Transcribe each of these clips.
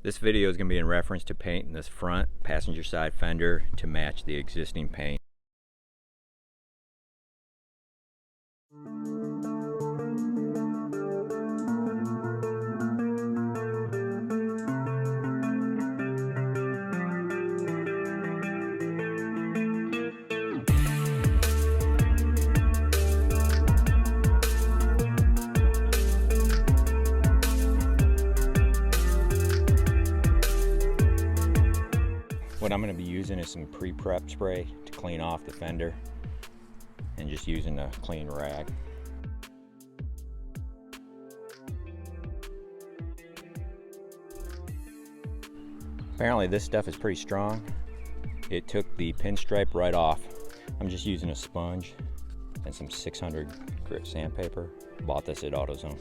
This video is going to be in reference to painting this front passenger side fender to match the existing paint. What I'm going to be using is some pre-prep spray to clean off the fender and just using a clean rag. Apparently this stuff is pretty strong. It took the pinstripe right off. I'm just using a sponge and some 600 grit sandpaper. Bought this at Autozone.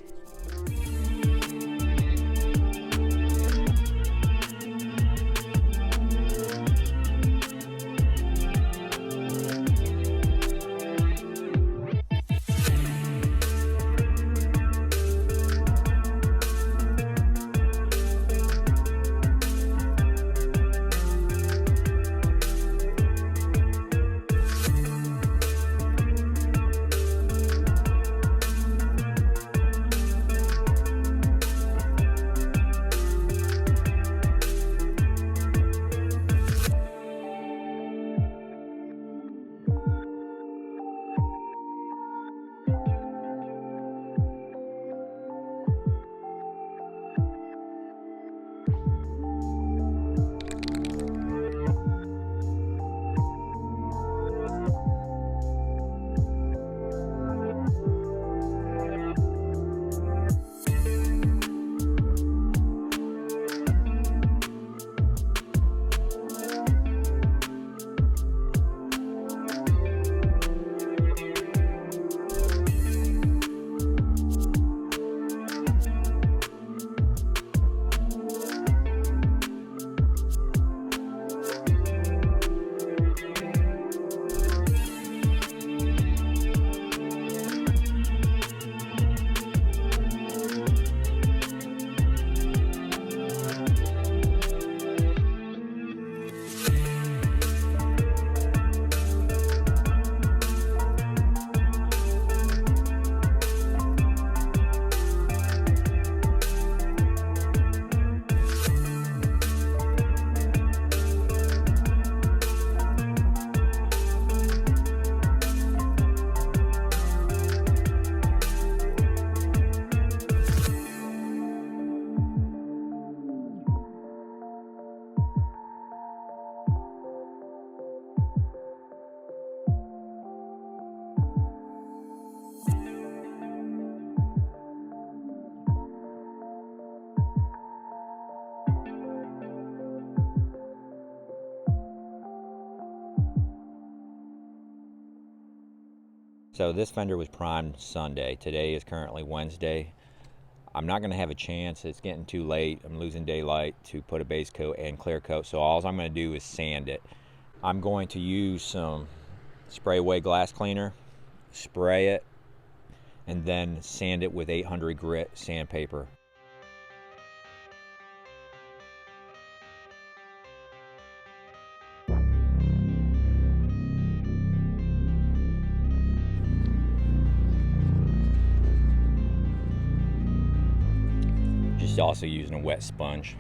So this fender was primed Sunday. Today is currently Wednesday. I'm not going to have a chance. It's getting too late. I'm losing daylight to put a base coat and clear coat. So all I'm going to do is sand it. I'm going to use some Sprayway glass cleaner, spray it, and then sand it with 800 grit sandpaper. Also using a wet sponge.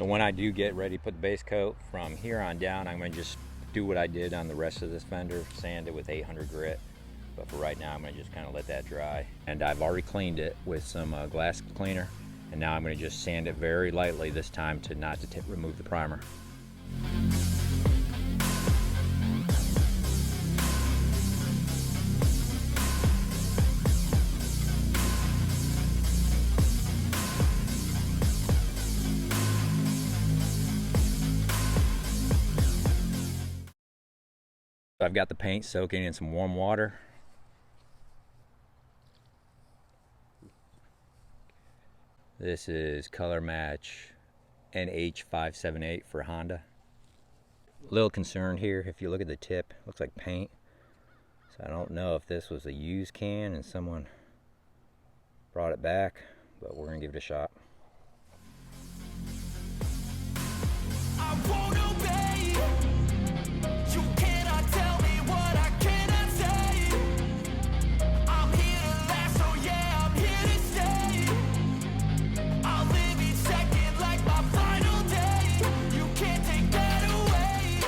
So when I do get ready to put the base coat, from here on down, I'm going to just do what I did on the rest of this fender, sand it with 800 grit. But for right now, I'm gonna just kind of let that dry. And I've already cleaned it with some glass cleaner. And now I'm gonna just sand it very lightly this time to not to remove the primer. So I've got the paint soaking in some warm water. This is Color Match NH578 for Honda. A little concerned here, if you look at the tip, looks like paint. So I don't know if this was a used can and someone brought it back, but we're gonna give it a shot. I won't obey. You cannot tell me what I cannot say. I'm here to last, so yeah, I'm here to stay. I'll live each second like my final day. You can't take that away.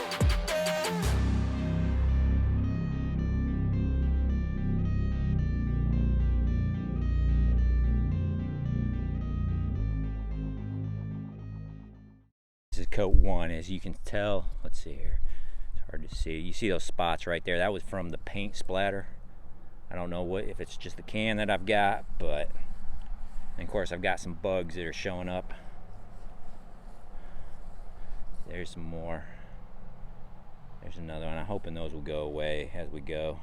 This is coat one. As you can tell, let's see here. Hard to see. You see those spots right there? That was from the paint splatter. I don't know if it's just the can that I've got, but and of course I've got some bugs that are showing up. There's some more. There's another one. I'm hoping those will go away as we go.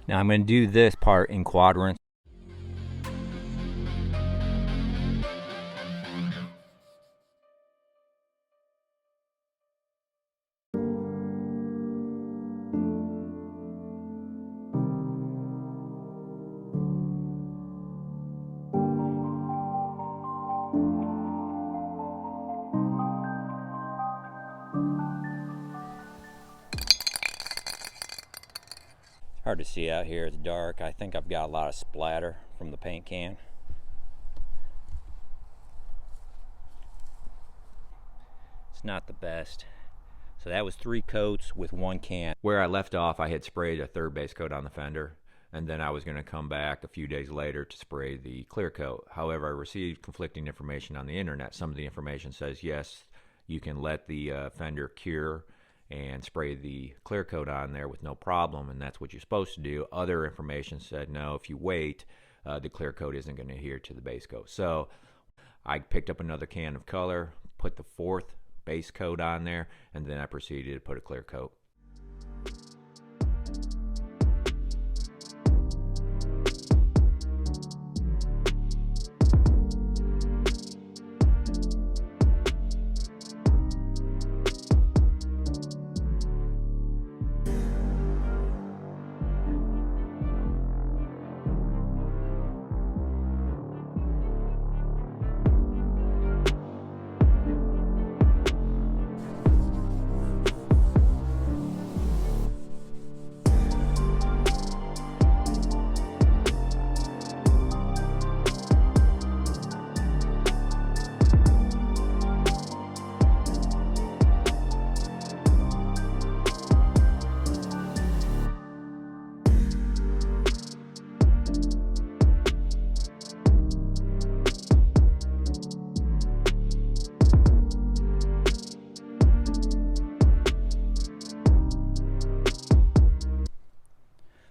Now I'm going to do this part in quadrants. Hard to see out here, it's dark. I think I've got a lot of splatter from the paint can. It's not the best. So that was 3 coats with 1 can. Where I left off, I had sprayed a third base coat on the fender, and then I was going to come back a few days later to spray the clear coat. However, I received conflicting information on the internet. Some of the information says yes, you can let the fender cure and spray the clear coat on there with no problem, and that's what you're supposed to do. Other information said no, if you wait, the clear coat isn't going to adhere to the base coat. So I picked up another can of color, put the 4th base coat on there, and then I proceeded to put a clear coat.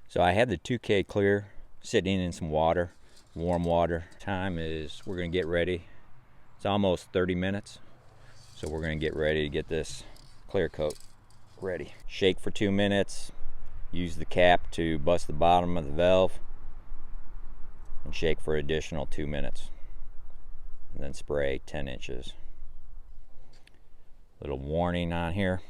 So I had the 2K clear sitting in some water, warm water. Time is, we're gonna get ready. It's almost 30 minutes. So we're gonna get ready to get this clear coat ready. Shake for 2 minutes, use the cap to bust the bottom of the valve, and shake for additional 2 minutes. And then spray 10 inches. Little warning on here.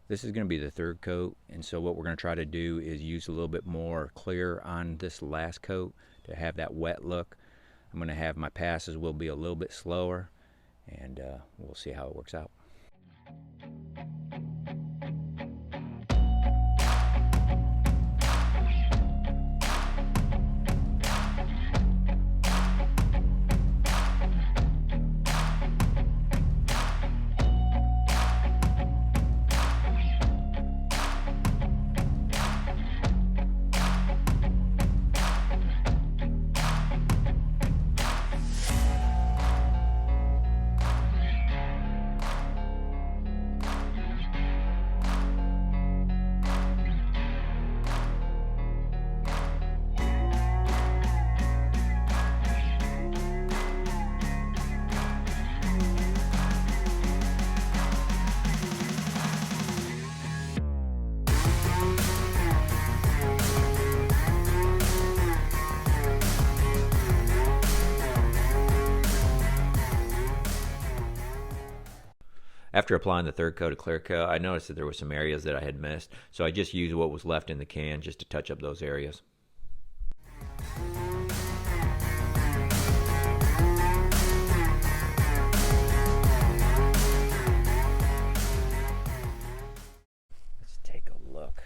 This is going to be the third coat, and so what we're going to try to do is use a little bit more clear on this last coat to have that wet look. I'm going to have my passes will be a little bit slower, and we'll see how it works out. After applying the third coat of clear coat, I noticed that there were some areas that I had missed, so I just used what was left in the can just to touch up those areas. Let's take a look.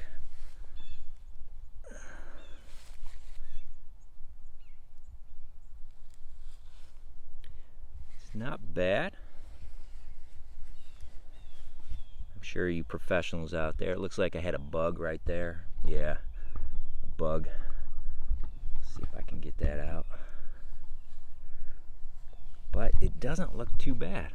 It's not bad. Sure, you professionals out there, it looks like I had a bug right there. Yeah, a bug. Let's see if I can get that out. But it doesn't look too bad.